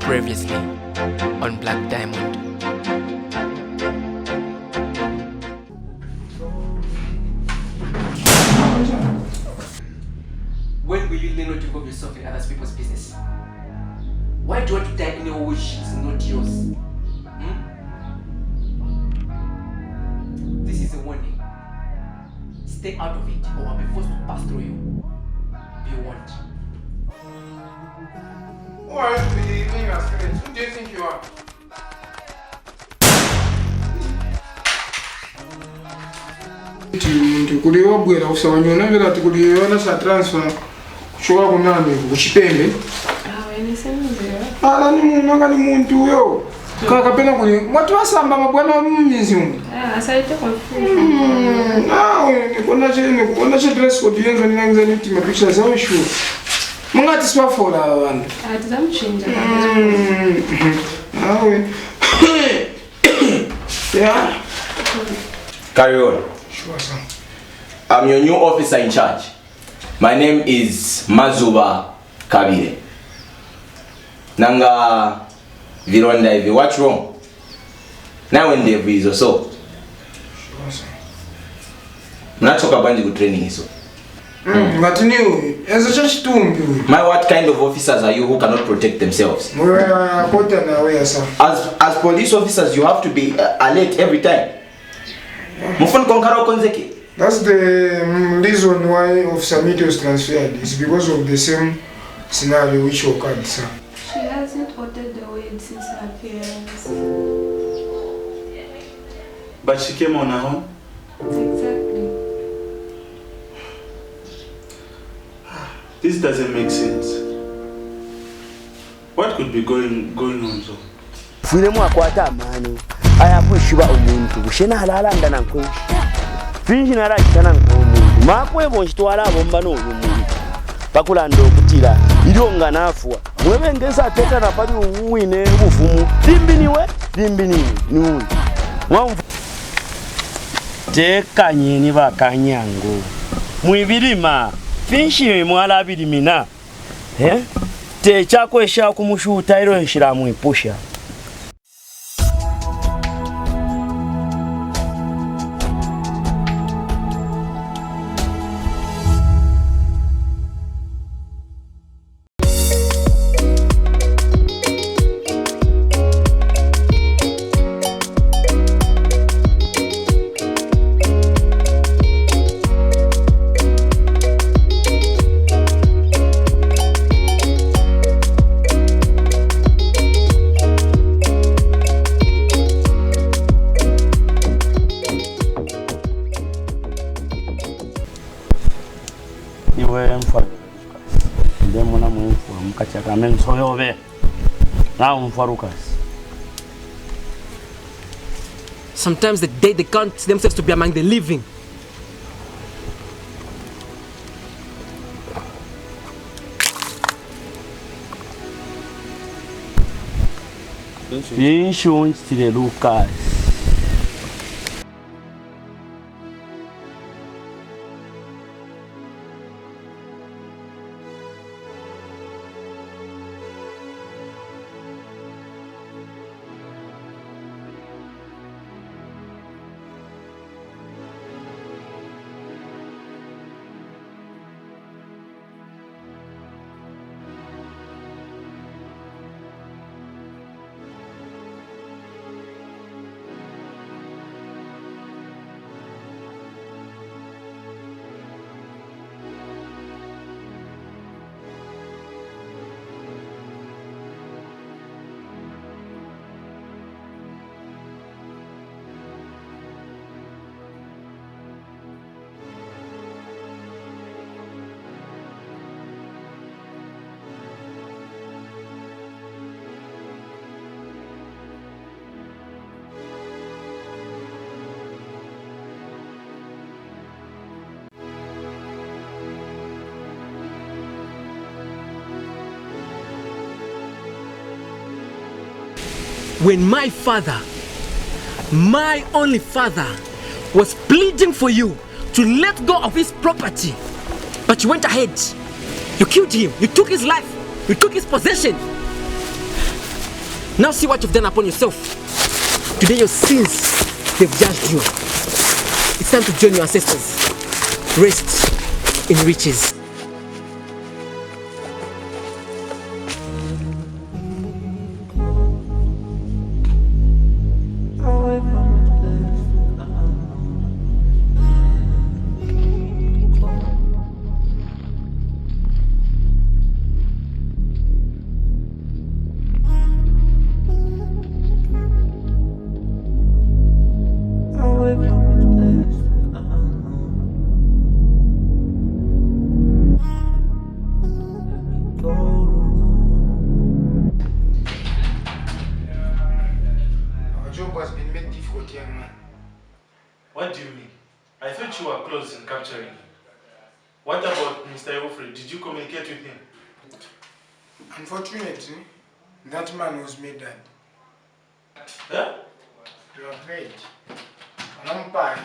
Previously on Black Diamond. When will you learn not to involve yourself in other people's business? Why do you want to die in a way which is not yours? This is a warning. Stay out of it or I'll be forced to pass through you. Be warned. Why are you leaving us? Who do you think you are? Kuliwa bwera usawanyona ngera tikuliona sa transfer shoka kunami kuchipembe. Ala ni munanga ni muntu yo. Kaka pena kuli watu wasamba mabwana mmizi umu. Asaite kwa fufu. Kuna che dress code yenzo ninangiza niti mapicha zao shu. Mungati siwafola abantu. Tizamuchinja. Yeah. Carry on. Sure, sir. I'm your new officer in charge. My name is Mazuba Kabire. Nanga Vironda hivi. What's wrong? Now when the is so. Sure, sir. Mnachoka banji ku training hizo. But new, as a church tomb. My what kind of officers are you who cannot protect themselves? We are important away, sir. As police officers, you have to be alert every time. Mufun konkaro konzeki. That's the reason why Officer Mito was transferred. It's because of the same scenario which occurred, sir. She hasn't ordered the weed since her appearance. But she came on her own? Exactly. This doesn't make sense. What could be going on so? Fulemu akwata amani. Aya kwishiba omuntu. Bushena halala ndana nkweshi. Finji nara kitana nkwemuntu. Makwebo nchitwala abomba no omuntu. Bakulanda okutira. Ironga nafwa. Mwebengeza ateta na pali uwine bufumu. Dimbiniwe. Nuwe. Mwamvu. Tekanye ni bakanyango. Mwibirima. Finshi mwala birimina. Techa esha kumushuta iro nshira mwipusha. Sometimes the dead, they count themselves to be among the living. Insurance to the Lucas. When my father, my only father, was pleading for you to let go of his property, but you went ahead. You killed him. You took his life. You took his possession. Now see what you've done upon yourself. Today your sins, they've judged you. It's time to join your ancestors. Rest in riches. What do you mean? I thought you were close in capturing him. What about Mr. Wilfred? Did you communicate with him? Unfortunately, that man was made dead. Huh? You are great. I'm fine.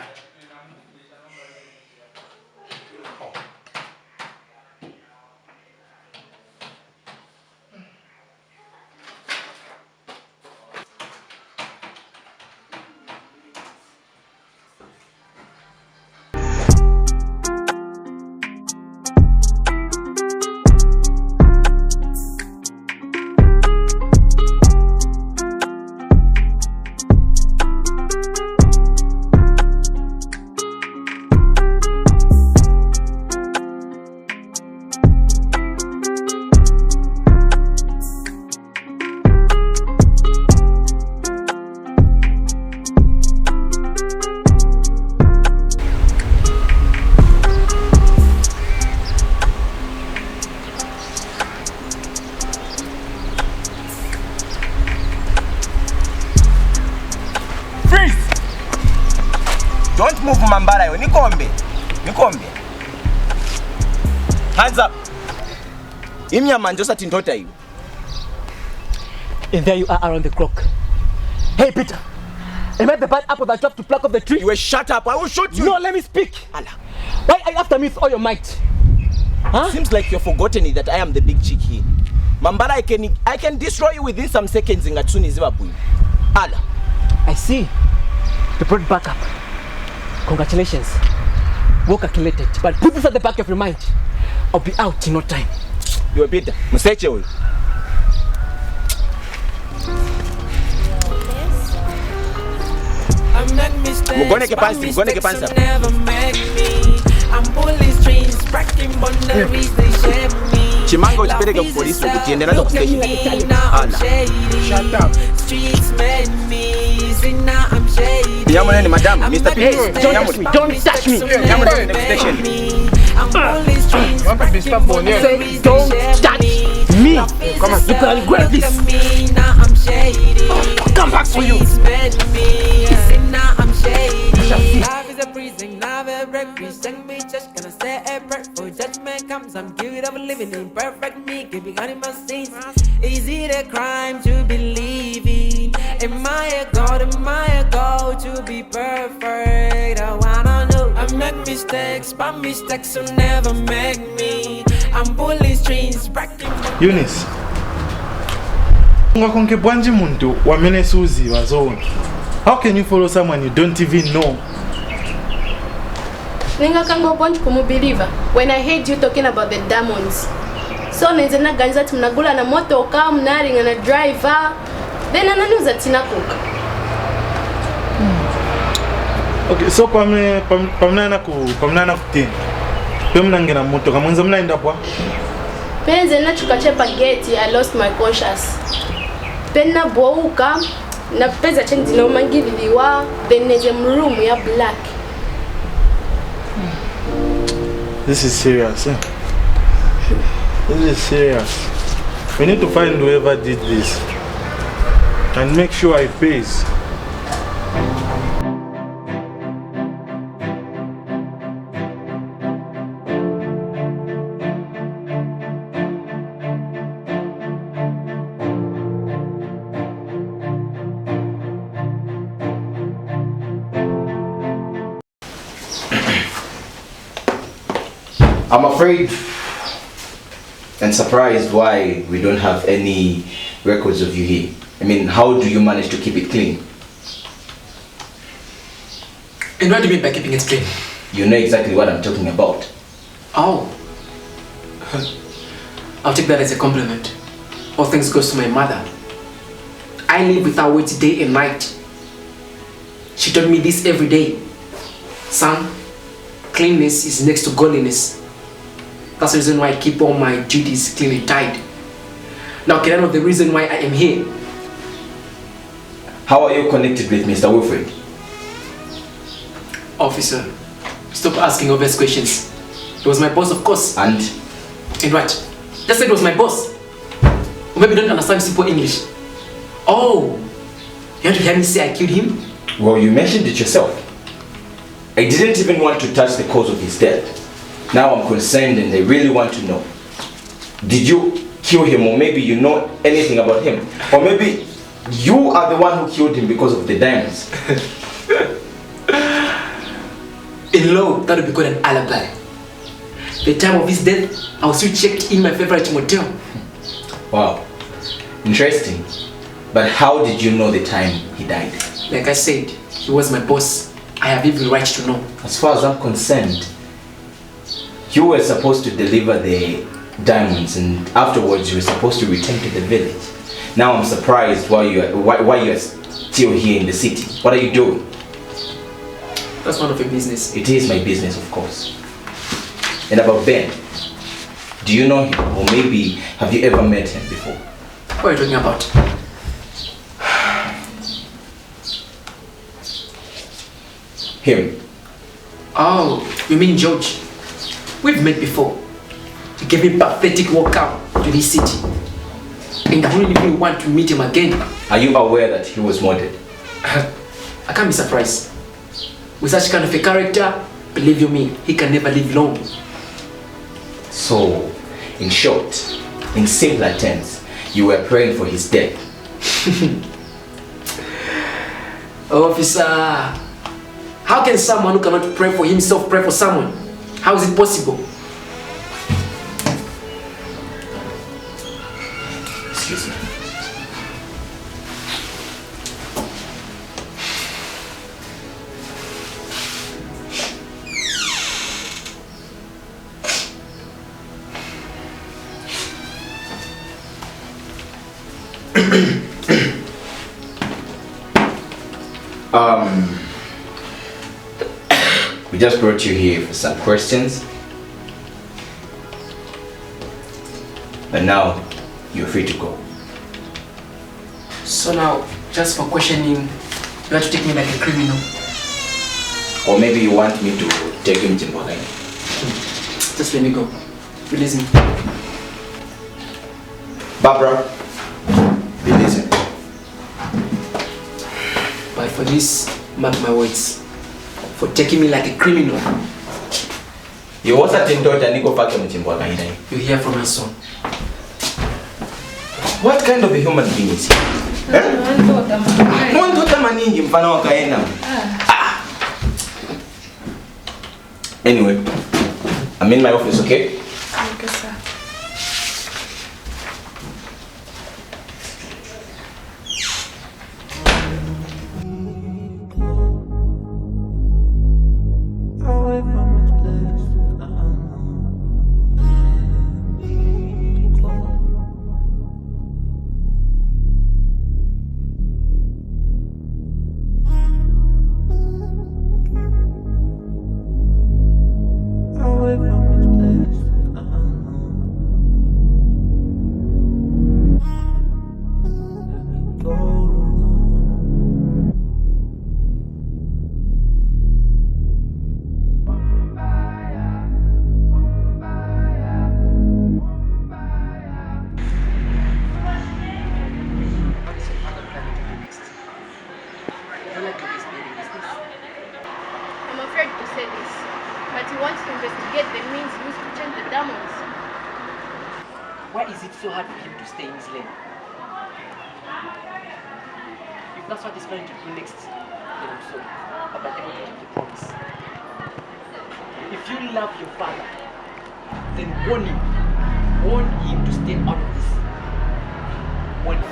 Don't move, Mambara. Nikombe. Hands up. Imya manjosa tindota you. And there you are around the clock. Hey Peter, am I the bad apple that you have to pluck off the tree? You will shut up. I will shoot you. No, let me speak. Allah. Why are you after me with all your might? Huh? Seems like you've forgotten that I am the big chick here. Mambara, I can destroy you within some seconds in Gatsuni Zibabu. Allah. I see. You brought back up. Congratulations. Well calculated. But put this at the back of your mind. I'll be out in no time. You are Peter. Museche we. Mugone ke pansi. Chimango uchipeleke ku polisi ukutiende nazo ku station. Allah. Shut up. Yamune ni madam, Mr. P. Don't touch me. Yamune next station. Don't touch me. Come on, you can grab this. Come back for you. Life is a prison, never break. Present me, just gonna say a prayer. For judgment comes, I'm giving up living in perfect me, keeping on in my sins. Is it a crime to believe in? Am I a god? Am I a god to be perfect? I wanna know. I make mistakes, but mistakes will never make me. I'm pulling strings, breaking. Eunice. Ungakonke bwanji muntu wamene suzi wazona. How can you follow someone you don't even know? Ninga kango bonji kumubelieve when I heard you talking about the diamonds. So nenzena ganza timnagula na moto ka mnaringa na driver. Then ananuza tinakuka. Okay, so pamnana kutini. Pemnangena moto kamunza mnaenda kwa? Penze na chukachepa gate, I lost my conscious. Penna bouka na pesa chendi na umangililiwa then neze room ya black. This is serious, eh? This is serious. We need to find whoever did this and make sure it pays. I'm afraid and surprised why we don't have any records of you here. I mean, how do you manage to keep it clean? And what do you mean by keeping it clean? You know exactly what I'm talking about. Oh. I'll take that as a compliment. All thanks goes to my mother. I live with her words day and night. She taught me this every day. Son, cleanliness is next to godliness. That's the reason why I keep all my duties clean and tight. Now can I know the reason why I am here? How are you connected with Mr. Wilfred? Officer, stop asking obvious questions. He was my boss, of course. And what? Just said it was my boss. Or maybe you don't understand simple English. Oh, you want to hear me say I killed him? well, you mentioned it yourself. I didn't even want to touch the cause of his death. Now I'm concerned and I really want to know. Did you kill him, or maybe you know anything about him? Or maybe you are the one who killed him because of the diamonds? In law, that would be called an alibi. The time of his death, I was still checked in my favorite motel. Wow, interesting. But how did you know the time he died? Like I said, he was my boss. I have every right to know. As far as I'm concerned, you were supposed to deliver the diamonds and afterwards you were supposed to return to the village. Now I'm surprised why you are still here in the city. What are you doing? That's none of your business. It is my business, of course. And about Ben, do you know him, or maybe have you ever met him before? What are you talking about? Him. Oh, you mean George? We've met before. He gave me pathetic welcome to this city. And I don't even want to meet him again. Are you aware that he was murdered? I can't be surprised. With such kind of a character, believe you me, he can never live long. So, in short, in simpler terms, you were praying for his death. Officer, how can someone who cannot pray for himself pray for someone? How is it possible? Excuse me. We just brought you here for some questions. But now, you're free to go. So now, just for questioning, you have to take me like a criminal. Or maybe you want me to take him to Mbogani. Just let me go. Release me. Barbara, release him. But for this, mark my words. For taking me like a criminal. You want to Niko Pake Mchimbwagani? You hear from my son. What kind of a human being is he? Anyway, I'm in my office, okay? Okay, sir. Why is it so hard for him to stay in his lane? If that's what he's planning to do next, then I'm sorry. But I'm able to keep the promise. If you love your father, then warn him. Warn him to stay out of this. Warn him.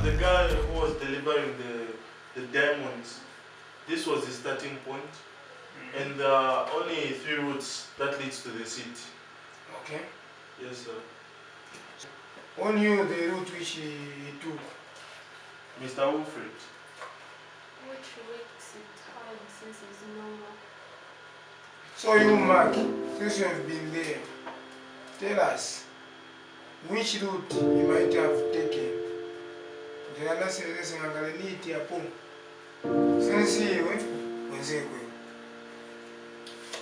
The guy who was delivering the diamonds, this was his starting point, and there are only 3 routes that leads to the seat. Okay. Yes, sir. On you, the route which he took. Mr. Wilfred. Which makes it hard since it's normal. So you, Mark, since you have been there, tell us which route you might have taken.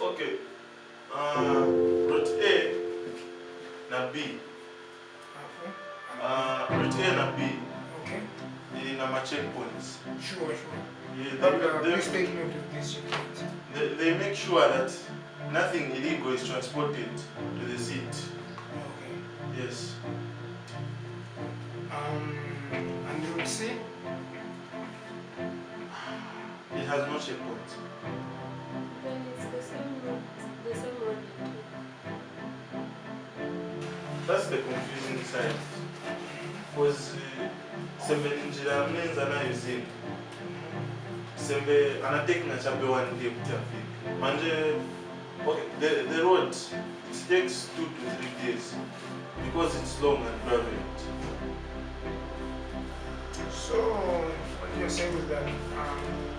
Okay. Route A na B. Route A na B. Okay. In my checkpoints. Sure. Yeah, Please take note of this. they make sure that nothing illegal is transported to the seat. Okay. Yes. And route C? It has no checkpoint. Then it's the same road you took. That's the confusing side. Because sembe njira mnenza nayo zini. Sembe anatake na chabe one day traffic. Manje, okay, the road, it takes 2 to 3 days because it's long and private. So, what you're saying is that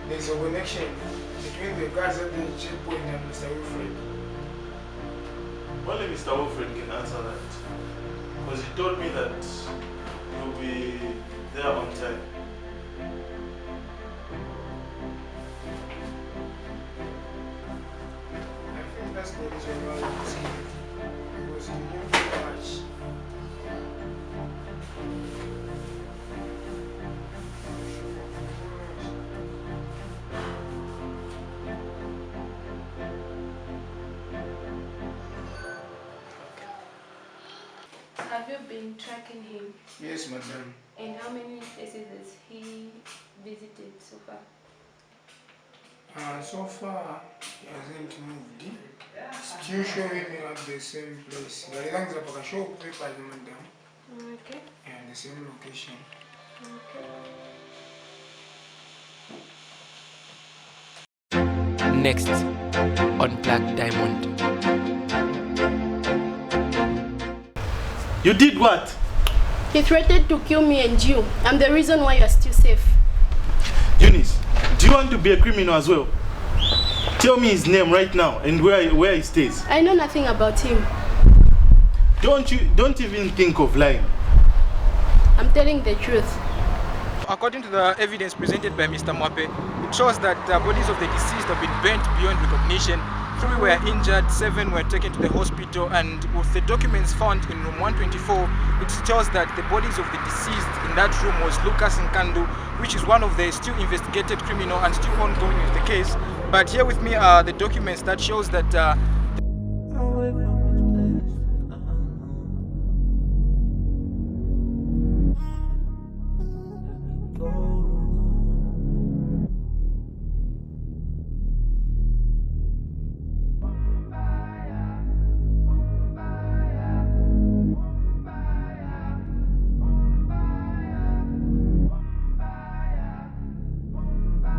there's a connection between the guys at the checkpoint and Mr. Wilfred. Only Mr. Wilfred can answer that. Because he told me that he'll be there on time. I think that's the reason why he was here. Because he knew too much. Have you been tracking him? Yes, madam. And how many places has he visited so far? So far, he hasn't moved. Still showing me at the same place. The things that I show paper, madam. Okay. And the same location. Next on Black Diamond. You did what? He threatened to kill me and you. I'm the reason why you're still safe. Eunice, do you want to be a criminal as well? Tell me his name right now and where he stays. I know nothing about him. Don't even think of lying. I'm telling the truth. According to the evidence presented by Mr. Mwape, it shows that the bodies of the deceased have been burnt beyond recognition. 3 were injured, 7 were taken to the hospital, and with the documents found in room 124, it shows that the bodies of the deceased in that room was Lucas Nkandu, which is one of the still investigated criminal and still ongoing with the case. But here with me are the documents that shows that Go